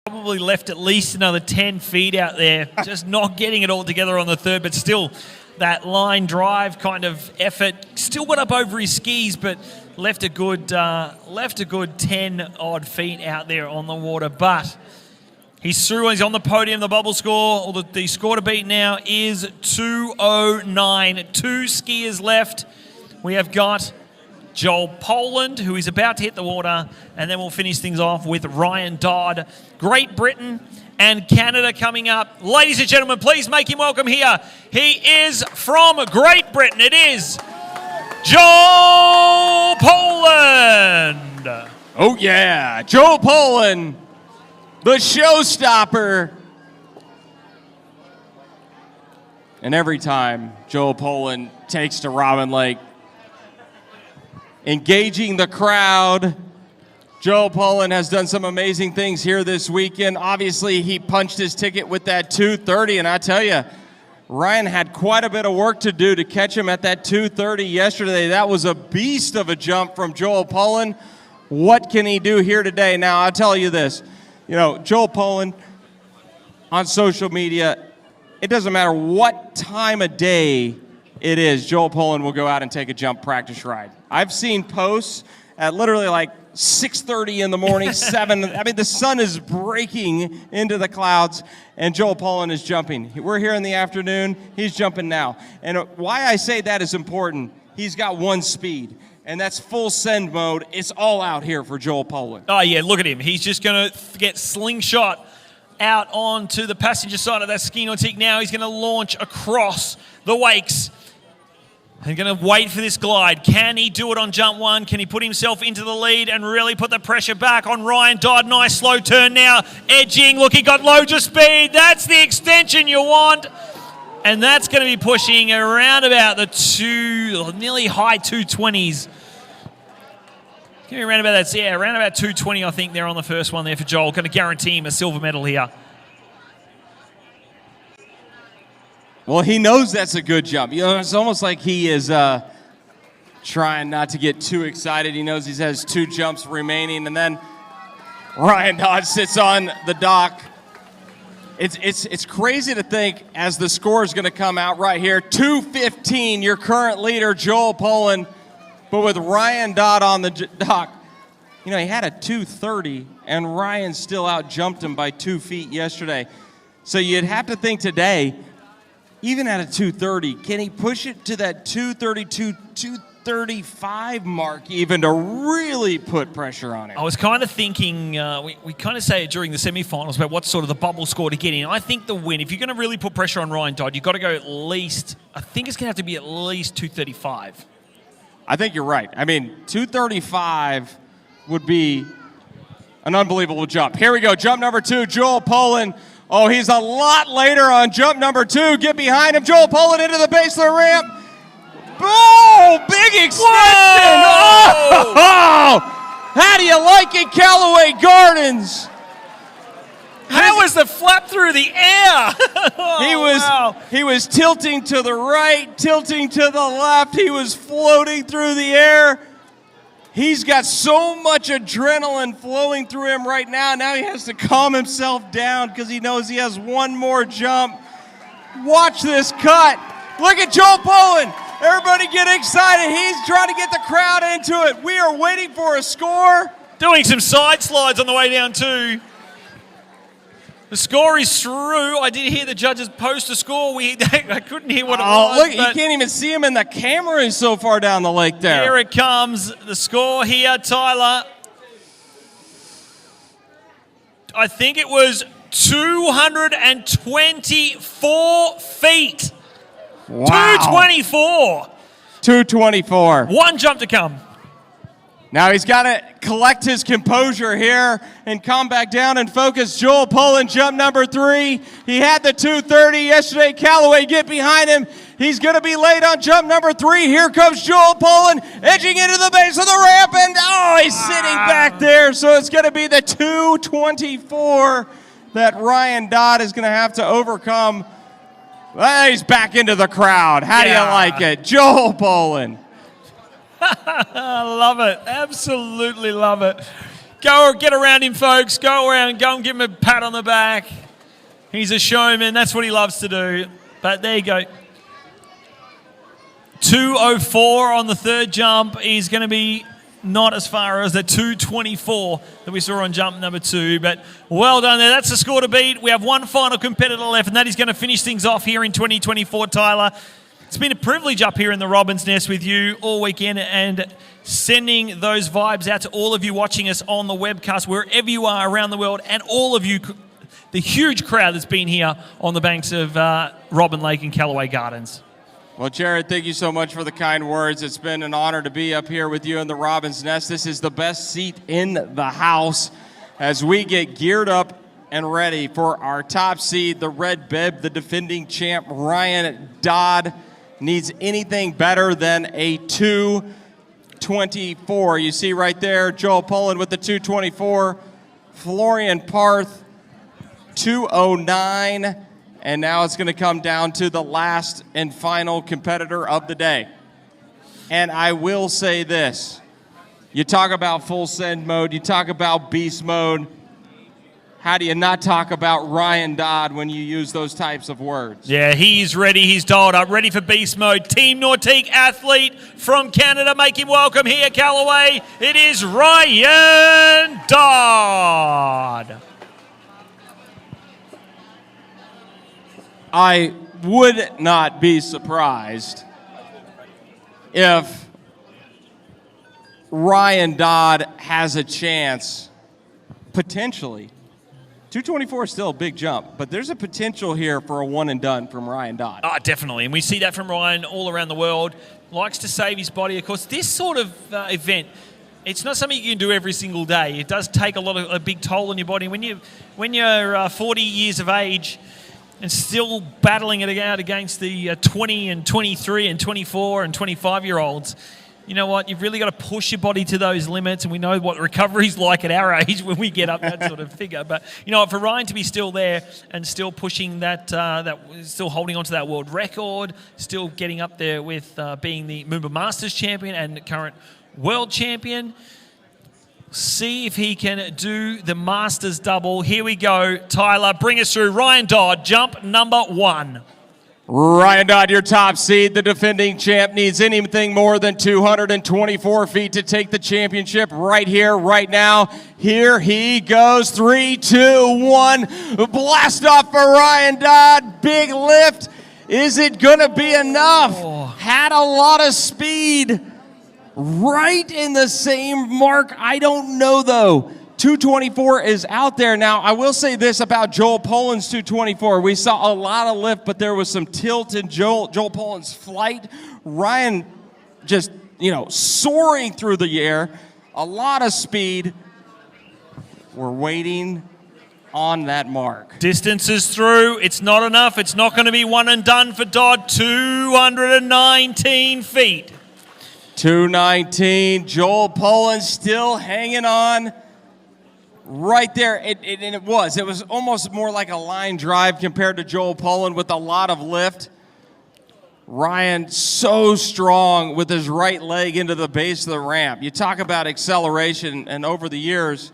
Probably left at least another 10 feet out there, just not getting it all together on the third, but still that line drive kind of effort. Still got up over his skis, but left a good 10 odd feet out there on the water. But he's through. He's on the podium. The bubble score, or the score to beat now is 2:09. 2 skiers left. We have got Joel Poland, who is about to hit the water, and then we'll finish things off with Ryan Dodd. Great Britain and Canada coming up. Ladies and gentlemen, please make him welcome here. He is from Great Britain. It is Joel Poland. Oh yeah, Joel Poland, the showstopper. And every time Joel Poland takes to Robin Lake, engaging the crowd. Joel Poland has done some amazing things here this weekend. Obviously, he punched his ticket with that 2:30, and I tell you, Ryan had quite a bit of work to do to catch him at that 2:30 yesterday. That was a beast of a jump from Joel Poland. What can he do here today? Now, I'll tell you this. You know, Joel Poland on social media, it doesn't matter what time of day it is, Joel Poland will go out and take a jump practice ride. I've seen posts at literally like 6:30 in the morning, 7. I mean, the sun is breaking into the clouds, and Joel Poland is jumping. We're here in the afternoon. He's jumping now. And why I say that is important, he's got one speed, and that's full send mode. It's all out here for Joel Poland. Oh, yeah, look at him. He's just going to get slingshot out onto the passenger side of that ski nautique now. He's going to launch across the wakes. He's going to wait for this glide. Can he do it on jump one? Can he put himself into the lead and really put the pressure back on Ryan Dodd? Nice slow turn now. Edging. Look, he got loads of speed. That's the extension you want. And that's going to be pushing around about the nearly high 220s. Give me around about that. Yeah, around about 220, I think, there on the first one there for Joel. Going to guarantee him a silver medal here. Well, he knows that's a good jump. You know, it's almost like he is trying not to get too excited. He knows he has 2 jumps remaining, and then Ryan Dodd sits on the dock. It's crazy to think as the score is going to come out right here. 2:15, your current leader, Joel Poland, but with Ryan Dodd on the dock. You know, he had a 2:30, and Ryan still out-jumped him by 2 feet yesterday. So you'd have to think today, even at a 2:30, can he push it to that 2:32, 2:35 mark even to really put pressure on him? I was kind of thinking, we kind of say it during the semifinals about what's sort of the bubble score to get in. I think the win, if you're going to really put pressure on Ryan Dodd, you've got to go at least, I think it's going to have to be at least 2:35. I think you're right. I mean, 2:35 would be an unbelievable jump. Here we go, jump number 2, Joel Poland. Oh, he's a lot later on jump number 2. Get behind him. Joel Poland into the base of the ramp. Oh, big extension. Oh, how do you like it, Callaway Gardens? How was the flap through the air? He was tilting to the right, tilting to the left. He was floating through the air. He's got so much adrenaline flowing through him right now. Now he has to calm himself down because he knows he has one more jump. Watch this cut. Look at Joel Poland. Everybody get excited. He's trying to get the crowd into it. We are waiting for a score. Doing some side slides on the way down too. The score is through. I did hear the judges post a score. I couldn't hear what it was. Look, you can't even see him in the camera. He's so far down the lake there. Here it comes. The score here, Tyler. I think it was 224 feet. Wow. 224. 224. One jump to come. Now he's got to collect his composure here and come back down and focus. Joel Poland, jump number 3. He had the 2:30 yesterday. Callaway, get behind him. He's going to be late on jump number 3. Here comes Joel Poland, edging into the base of the ramp, and he's sitting back there. So it's going to be the 2:24 that Ryan Dodd is going to have to overcome. Well, he's back into the crowd. How do you like it? Joel Poland. I love it. Absolutely love it. Go get around him, folks. Go around. Go and give him a pat on the back. He's a showman. That's what he loves to do. But there you go. 2:04 on the third jump. He's going to be not as far as the 2:24 that we saw on jump number 2. But well done there. That's the score to beat. We have one final competitor left, and that is going to finish things off here in 2024, Tyler. It's been a privilege up here in the Robin's Nest with you all weekend and sending those vibes out to all of you watching us on the webcast, wherever you are around the world, and all of you, the huge crowd that's been here on the banks of Robin Lake and Callaway Gardens. Well, Jared, thank you so much for the kind words. It's been an honor to be up here with you in the Robin's Nest. This is the best seat in the house as we get geared up and ready for our top seed, the Red Bib, the defending champ, Ryan Dodd. Needs anything better than a 2:24. You see right there, Joel Pullen with the 2:24, Florian Parth, 2:09, and now it's going to come down to the last and final competitor of the day. And I will say this, you talk about full send mode, you talk about beast mode, how do you not talk about Ryan Dodd when you use those types of words? Yeah, he's ready. He's dialed up, ready for beast mode. Team Nautique athlete from Canada. Make him welcome here, Callaway. It is Ryan Dodd. I would not be surprised if Ryan Dodd has a chance, potentially. 2:24 is still a big jump, but there's a potential here for a one and done from Ryan Dodd. Oh, definitely. And we see that from Ryan all around the world. Likes to save his body. Of course, this sort of event, it's not something you can do every single day. It does take a big toll on your body. When you're 40 years of age and still battling it out against the 20 and 23 and 24 and 25-year-olds, you know what? You've really got to push your body to those limits, and we know what recovery's like at our age when we get up that sort of figure. But you know, for Ryan to be still there and still pushing that, still holding on to that world record, still getting up there with being the Moomba Masters champion and current world champion. See if he can do the Masters double. Here we go, Tyler. Bring us through. Ryan Dodd, jump number 1. Ryan Dodd, your top seed, the defending champ, needs anything more than 224 feet to take the championship right here, right now. Here he goes. 3, 2, 1. Blast off for Ryan Dodd. Big lift. Is it going to be enough? Oh. Had a lot of speed. Right in the same mark. I don't know, though. 224 is out there. Now, I will say this about Joel Pullen's 224. We saw a lot of lift, but there was some tilt in Joel Pullen's flight. Ryan just, soaring through the air. A lot of speed. We're waiting on that mark. Distance is through. It's not enough. It's not going to be one and done for Dodd. 219 feet. 219. Joel Pullen still hanging on. Right there, it was almost more like a line drive compared to Joel Pullen with a lot of lift. Ryan so strong with his right leg into the base of the ramp. You talk about acceleration, and over the years,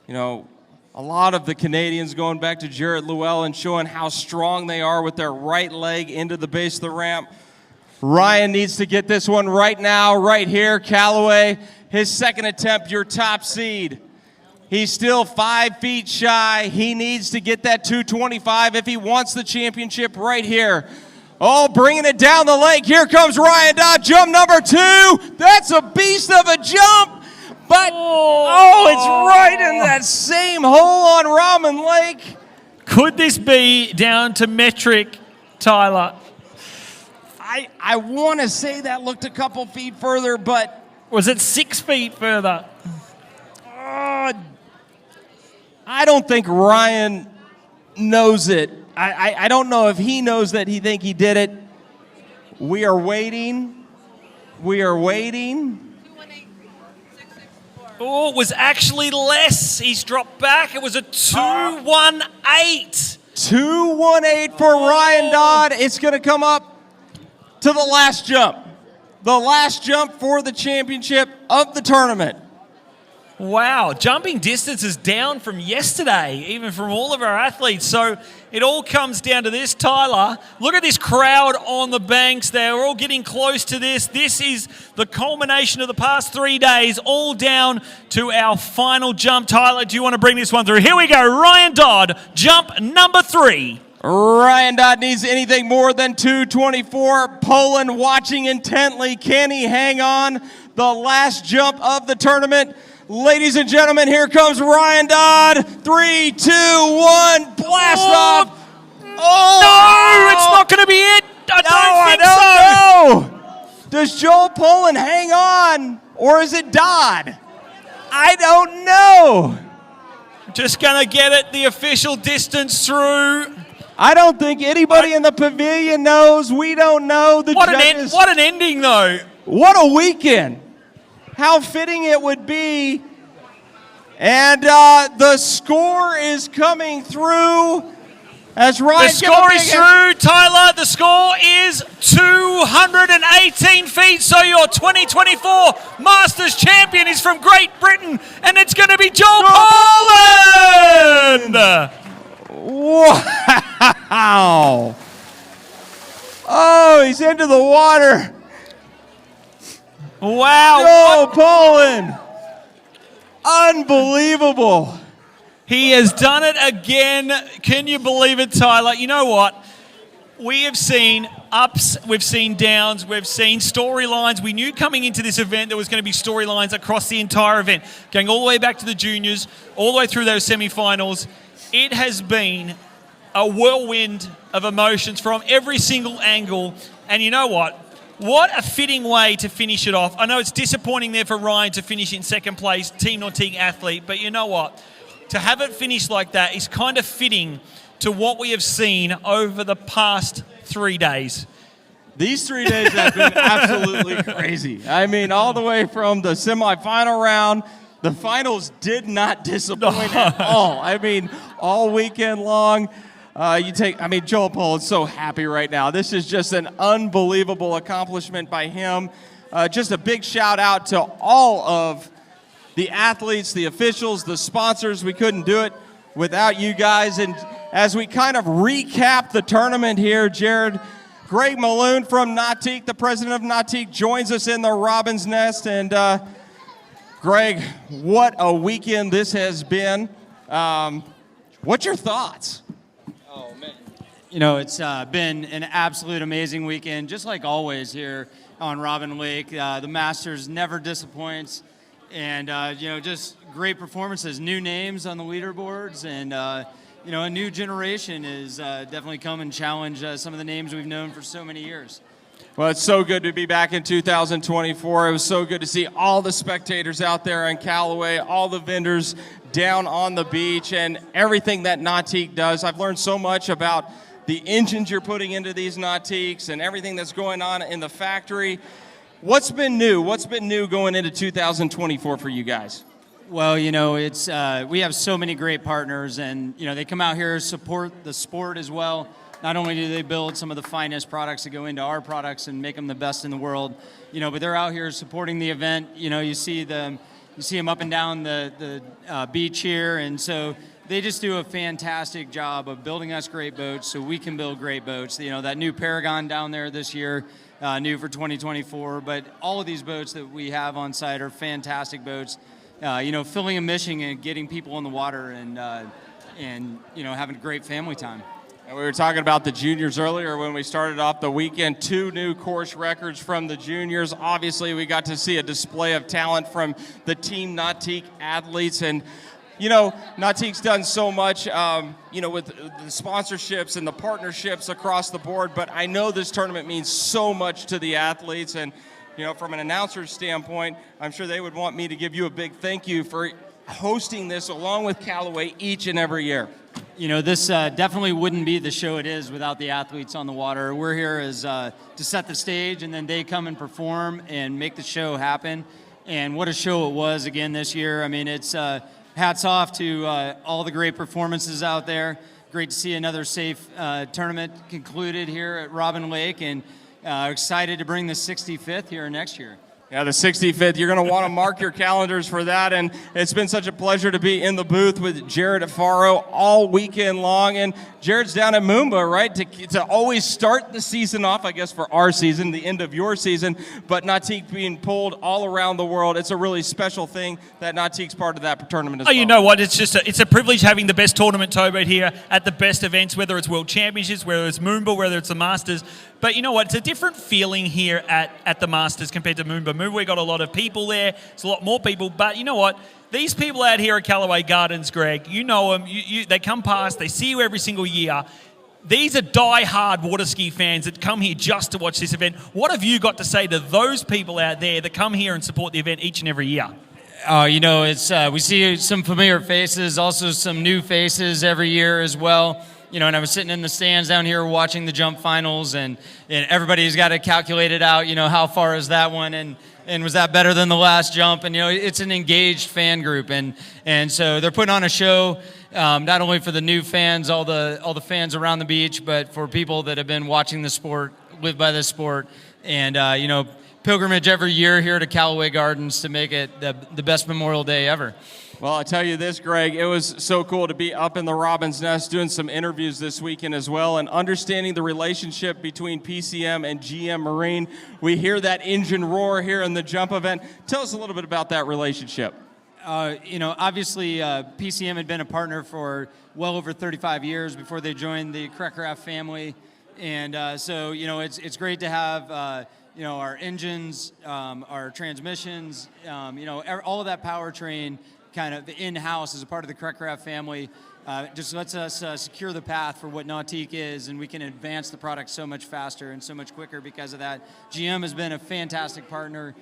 a lot of the Canadians going back to Jared Llewellyn showing how strong they are with their right leg into the base of the ramp. Ryan needs to get this one right now, right here, Callaway. His second attempt, your top seed. He's still 5 feet shy. He needs to get that 225 if he wants the championship right here. Oh, bringing it down the lake. Here comes Ryan Dodd, jump number 2. That's a beast of a jump. But, it's right in that same hole on Robin Lake. Could this be down to metric, Tyler? I want to say that looked a couple feet further, but... Was it 6 feet further? I don't think Ryan knows it. I don't know if he knows that he think he did it. We are waiting. We are waiting. Oh, it was actually less. He's dropped back. It was a 218. 218 for Ryan Dodd. It's going to come up to the last jump. The last jump for the championship of the tournament. Wow, jumping distance is down from yesterday, even from all of our athletes. So it all comes down to this, Tyler. Look at this crowd on the banks. They're all getting close to this. This is the culmination of the past 3 days, all down to our final jump. Tyler, do you want to bring this one through? Here we go, Ryan Dodd, jump number 3. Ryan Dodd needs anything more than 2:24. Poland watching intently. Can he hang on? The last jump of the tournament. Ladies and gentlemen, here comes Ryan Dodd. 3, 2, 1, blast off. Oh, No, it's not going to be it. I don't think so. know. Does Joel Poland hang on, or is it Dodd? I don't know. Just going to get it the official distance through. I don't think anybody in the pavilion knows. We don't know. The judges. What an ending, though. What a weekend. How fitting it would be. And the score is coming through as Ryan. The score is through, Tyler. The score is 218 feet. So your 2024 Masters champion is from Great Britain, and it's going to be Joel Poland. Wow. Oh, he's into the water. Wow. Joel Poland. Unbelievable. He has done it again. Can you believe it, Tyler? You know what? We have seen ups, we've seen downs, we've seen storylines. We knew coming into this event there was going to be storylines across the entire event, going all the way back to the juniors, all the way through those semi-finals. It has been a whirlwind of emotions from every single angle. And you know what? What a fitting way to finish it off. I know it's disappointing there for Ryan to finish in second place, Team Nautique athlete, but you know what? To have it finish like that is kind of fitting to what we have seen over the past 3 days. These 3 days have been absolutely crazy. I mean, all the way from the semifinal round, the finals did not disappoint at all. I mean, all weekend long. Joel Poland's so happy right now. This is just an unbelievable accomplishment by him. Just a big shout out to all of the athletes, the officials, the sponsors. We couldn't do it without you guys. And as we kind of recap the tournament here, Jared, Greg Malone from Nautique, the president of Nautique, joins us in the Robin's Nest. And Greg, what a weekend this has been. What's your thoughts? Oh, man. You know, it's been an absolute amazing weekend, just like always here on Robin Lake. The Masters never disappoints. And, just great performances, new names on the leaderboards. And, a new generation is definitely come and challenge some of the names we've known for so many years. Well, it's so good to be back in 2024. It was so good to see all the spectators out there in Callaway, all the vendors down on the beach, and everything that Nautique does. I've learned so much about the engines you're putting into these Nautiques and everything that's going on in the factory. What's been new? What's been new going into 2024 for you guys? Well, it's we have so many great partners, and they come out here to support the sport as well. Not only do they build some of the finest products that go into our products and make them the best in the world, but they're out here supporting the event. You see them up and down the beach here, and so they just do a fantastic job of building us great boats so we can build great boats. That new Paragon down there this year, new for 2024, but all of these boats that we have on site are fantastic boats. Filling a mission and getting people in the water and having a great family time. And we were talking about the juniors earlier when we started off the weekend. 2 new course records from the juniors. Obviously, we got to see a display of talent from the Team Nautique athletes. And, Nautique's done so much, with the sponsorships and the partnerships across the board. But I know this tournament means so much to the athletes. And, from an announcer's standpoint, I'm sure they would want me to give you a big thank you for hosting this along with Callaway each and every year. This definitely wouldn't be the show it is without the athletes on the water. We're here to set the stage, and then they come and perform and make the show happen. And what a show it was again this year. I mean, it's hats off to all the great performances out there. Great to see another safe tournament concluded here at Robin Lake, and excited to bring the 65th here next year. Yeah, the 65th. You're going to want to mark your calendars for that. And it's been such a pleasure to be in the booth with Jared Afaro all weekend long. And Jared's down at Moomba, right, to always start the season off, I guess, for our season, the end of your season. But Nautique being pulled all around the world. It's a really special thing that Nautique's part of that tournament as well. You know what? It's a privilege having the best tournament towboat here at the best events, whether it's World Championships, whether it's Moomba, whether it's the Masters. But you know what? It's a different feeling here at the Masters compared to Moomba. Moomba, we got a lot of people there. It's a lot more people. But you know what? These people out here at Callaway Gardens, Greg, you know them. They come past. They see you every single year. These are die-hard water ski fans that come here just to watch this event. What have you got to say to those people out there that come here and support the event each and every year? You know, it's we see some familiar faces, also some new faces every year as well. You know, and I was sitting in the stands down here watching the jump finals, and everybody's got to calculate it out, you know, how far is that one, and was that better than the last jump? And, you know, it's an engaged fan group, and so they're putting on a show, not only for the new fans, all the fans around the beach, but for people that have been watching the sport, live by this sport, and, you know, pilgrimage every year here to Callaway Gardens to make it the best Memorial Day ever. Well, I tell you this, Greg, it was so cool to be up in the Robin's Nest doing some interviews this weekend as well and understanding the relationship between PCM and GM Marine. We hear that engine roar here in the jump event. Tell us a little bit about that relationship. You know, obviously PCM had been a partner for well over 35 years before they joined the Craft family. And so, you know, it's great to have, you know, our engines, our transmissions, you know, all of that powertrain kind of in-house as a part of the Craft family. Just lets us secure the path for what Nautique is, and we can advance the product so much faster and so much quicker because of that. GM has been a fantastic partner,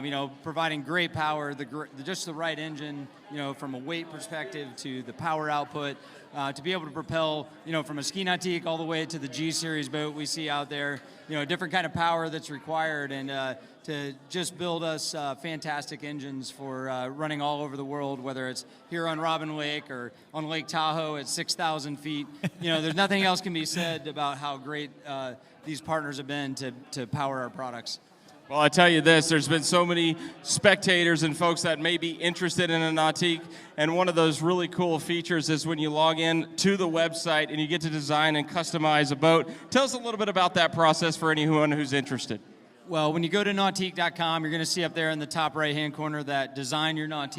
you know, providing great power, just the right engine, you know, from a weight perspective to the power output, to be able to propel, you know, from a Ski Nautique all the way to the G-Series boat we see out there, you know, different kind of power that's required, and to just build us fantastic engines for running all over the world, whether it's here on Robin Lake or on Lake Tahoe at 6,000 feet. You know, there's nothing else can be said about how great these partners have been to power our products. Well, I tell you this, there's been so many spectators and folks that may be interested in a Nautique, and one of those really cool features is when you log in to the website and you get to design and customize a boat. Tell us a little bit about that process for anyone who's interested. Well, when you go to Nautique.com, you're going to see up there in the top right-hand corner that Design Your Nautique.